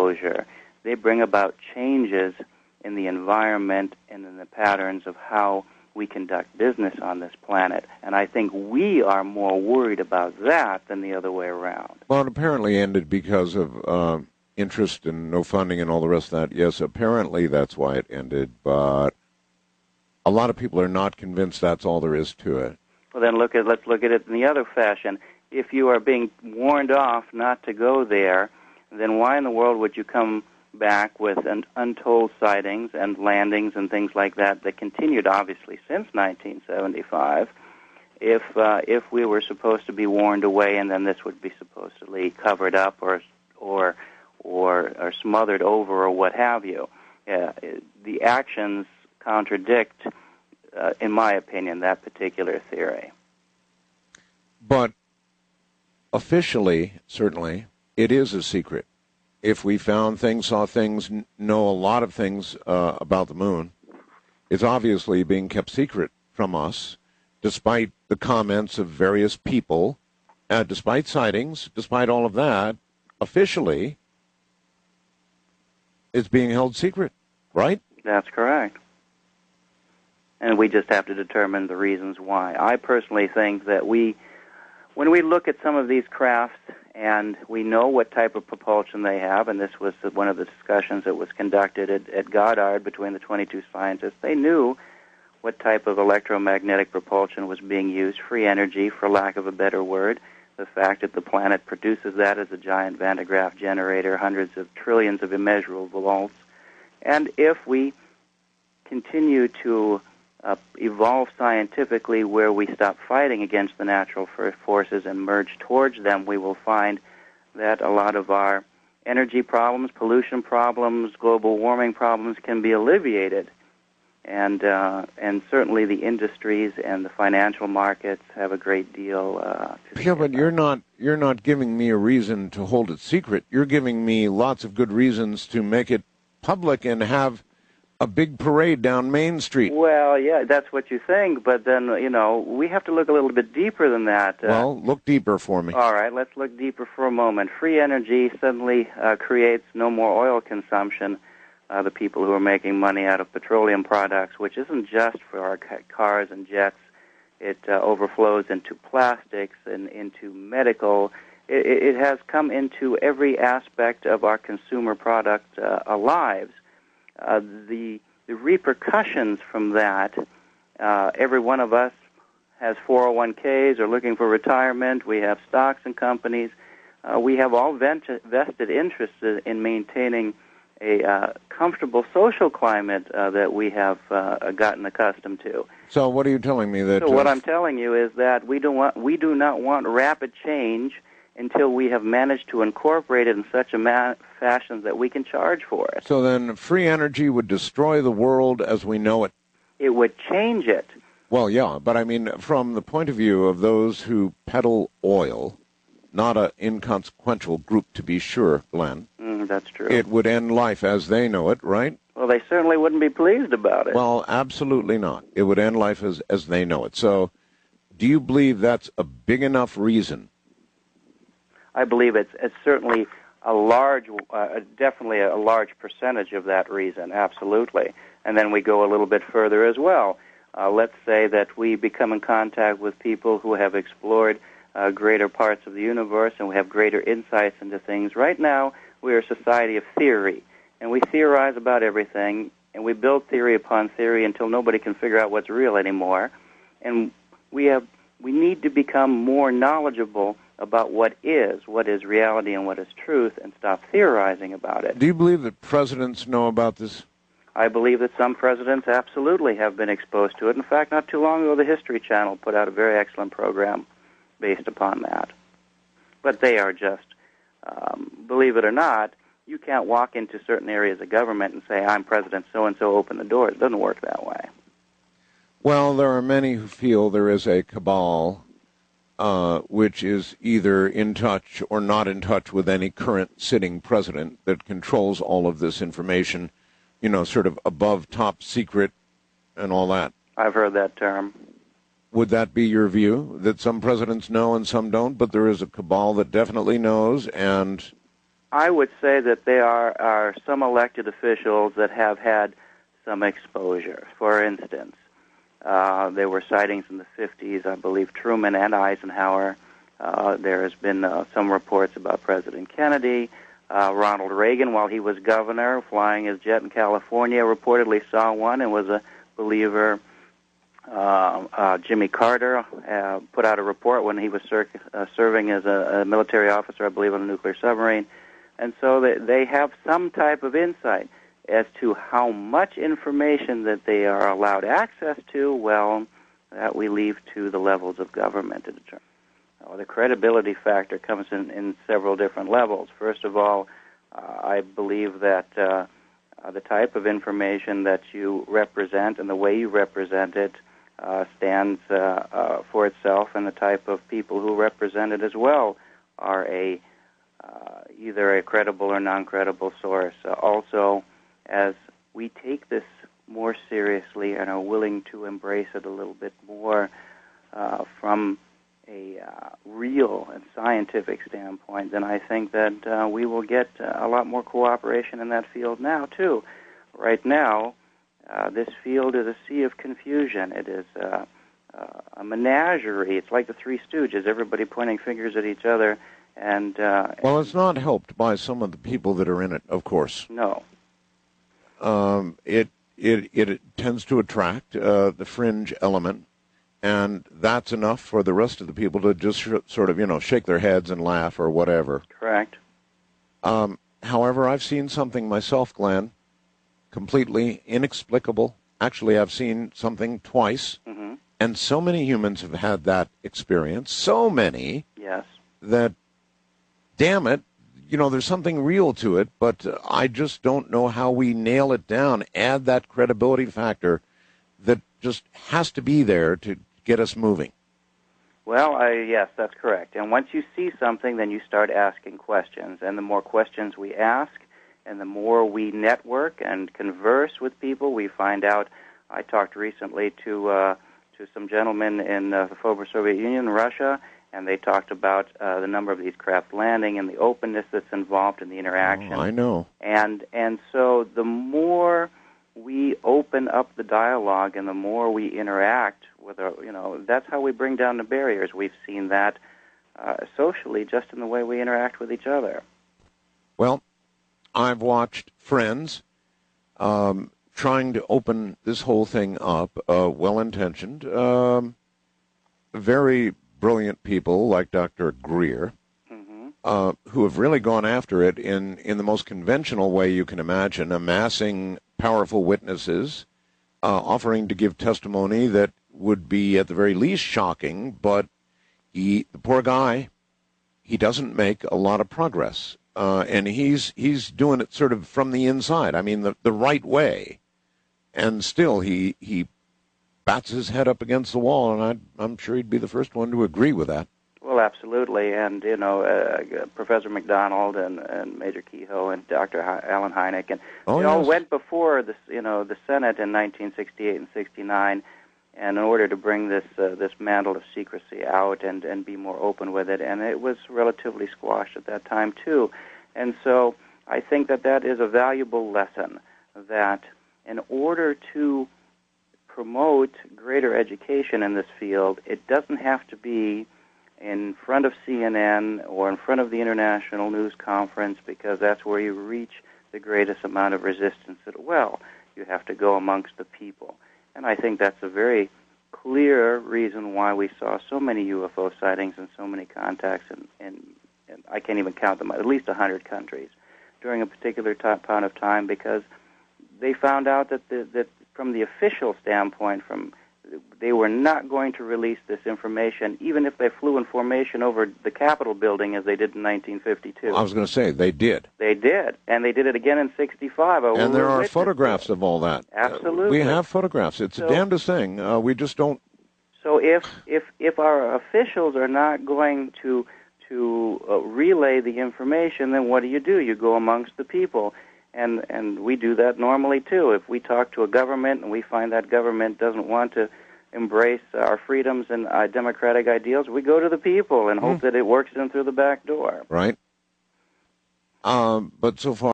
exposure, they bring about changes in the environment and in the patterns of how we conduct business on this planet. And I think we are more worried about that than the other way around. Well, it apparently ended because of interest and no funding and all the rest of that. Yes, apparently that's why it ended, but a lot of people are not convinced that's all there is to it. Well, then let's look at it in the other fashion. If you are being warned off not to go there, then why in the world would you come back with untold sightings and landings and things like that continued, obviously, since 1975, if we were supposed to be warned away and then this would be supposedly covered up or smothered over or what have you? The actions contradict, in my opinion, that particular theory. But officially, certainly, it is a secret. If we found things, saw things, know a lot of things about the moon, it's obviously being kept secret from us, despite the comments of various people, despite sightings, despite all of that. Officially, it's being held secret, right? That's correct. And we just have to determine the reasons why. I personally think that when we look at some of these crafts and we know what type of propulsion they have, and this was one of the discussions that was conducted at Goddard between the 22 scientists, they knew what type of electromagnetic propulsion was being used, free energy, for lack of a better word, the fact that the planet produces that as a giant Van de Graaff generator, hundreds of trillions of immeasurable volts. And if we continue to evolve scientifically where we stop fighting against the natural forces and merge towards them, we will find that a lot of our energy problems, pollution problems, global warming problems can be alleviated. And certainly the industries and the financial markets have a great deal to Yeah, but you're not giving me a reason to hold it secret. You're giving me lots of good reasons to make it public and have a big parade down Main Street. Well, yeah, that's what you think, but then, we have to look a little bit deeper than that. Well, look deeper for me. All right, let's look deeper for a moment. Free energy suddenly creates no more oil consumption. The people who are making money out of petroleum products, which isn't just for our cars and jets. It overflows into plastics and into medical. It has come into every aspect of our consumer product lives. The repercussions from that, every one of us has 401ks or looking for retirement. We have stocks and companies. We have all vested interests in maintaining a comfortable social climate that we have gotten accustomed to. So what are you telling me? That so what I'm telling you is that we do not want rapid change until we have managed to incorporate it in such a fashion that we can charge for it. So then free energy would destroy the world as we know it? It would change it. Well, yeah, but I mean, from the point of view of those who peddle oil, not an inconsequential group to be sure, Glenn. That's true. It would end life as they know it, right? Well, they certainly wouldn't be pleased about it. Well, absolutely not. It would end life as they know it. So do you believe that's a big enough reason? I believe it's certainly a large, definitely a large percentage of that reason, absolutely. And then we go a little bit further as well. Let's say that we become in contact with people who have explored greater parts of the universe and we have greater insights into things. Right now, we are a society of theory, and we theorize about everything, and we build theory upon theory until nobody can figure out what's real anymore. And we need to become more knowledgeable about what is reality and what is truth, and stop theorizing about it. Do you believe that presidents know about this? I believe that some presidents absolutely have been exposed to it. In fact, not too long ago, the History Channel put out a very excellent program based upon that. But they are just, believe it or not, you can't walk into certain areas of government and say, I'm President so-and-so, open the doors. It doesn't work that way. Well, there are many who feel there is a cabal which is either in touch or not in touch with any current sitting president that controls all of this information, sort of above top secret and all that. I've heard that term. Would that be your view, that some presidents know and some don't, but there is a cabal that definitely knows? And I would say that there are some elected officials that have had some exposure. For instance, there were sightings in the 50s, I believe Truman and Eisenhower. There has been some reports about President Kennedy. Ronald Reagan, while he was governor, flying his jet in California, reportedly saw one and was a believer. Jimmy Carter put out a report when he was serving as a military officer, I believe, on a nuclear submarine. And so they have some type of insight as to how much information that they are allowed access to. Well, that we leave to the levels of government to determine. The credibility factor comes in several different levels. First of all, I believe that the type of information that you represent and the way you represent it stands for itself, and the type of people who represent it as well are either a credible or non-credible source. Also, as we take this more seriously and are willing to embrace it a little bit more from a real and scientific standpoint, then I think that we will get a lot more cooperation in that field now, too. Right now, this field is a sea of confusion. It is a menagerie. It's like the Three Stooges, everybody pointing fingers at each other. And well, it's not helped by some of the people that are in it, of course. No. It tends to attract the fringe element, and that's enough for the rest of the people to just sort of, shake their heads and laugh or whatever. Correct. However, I've seen something myself, Glenn, completely inexplicable. Actually, I've seen something twice, and so many humans have had that experience, so many, yes, that, damn it, there's something real to it, but I just don't know how we nail it down, add that credibility factor that just has to be there to get us moving. Well, yes, that's correct. And once you see something, then you start asking questions. And the more questions we ask, and the more we network and converse with people, we find out. I talked recently to some gentlemen in the former Soviet Union, Russia, and they talked about the number of these craft landing and the openness that's involved in the interaction. Oh, I know. And so the more we open up the dialogue and the more we interact with that's how we bring down the barriers. We've seen that socially just in the way we interact with each other. Well, I've watched friends trying to open this whole thing up, well-intentioned, very brilliant people like Dr. Greer, who have really gone after it in the most conventional way you can imagine, amassing powerful witnesses, offering to give testimony that would be at the very least shocking, but the poor guy, he doesn't make a lot of progress. And he's doing it sort of from the inside. I mean, the right way. And still, he bats his head up against the wall, and I'm sure he'd be the first one to agree with that. Well, absolutely. And, Professor McDonald and Major Kehoe and Dr. Alan Hynek, and they all went before the Senate in 1968 and 69, and in order to bring this mantle of secrecy out and be more open with it, and it was relatively squashed at that time too. And so I think that is a valuable lesson, that in order to promote greater education in this field, it doesn't have to be in front of CNN or in front of the International News Conference, because that's where you reach the greatest amount of resistance. Well, you have to go amongst the people. And I think that's a very clear reason why we saw so many UFO sightings and so many contacts in I can't even count them, at least 100 countries during a particular amount of time, because they found out that from the official standpoint, they were not going to release this information, even if they flew in formation over the Capitol building as they did in 1952. I was going to say, they did. They did, and they did it again in 65. And there are photographs of all that. Absolutely. We have photographs. It's the damnedest thing. We just don't... So if our officials are not going to relay the information, then what do? You go amongst the people. And we do that normally, too. If we talk to a government and we find that government doesn't want to embrace our freedoms and our democratic ideals, we go to the people and hope that it works in through the back door. Right. But so far,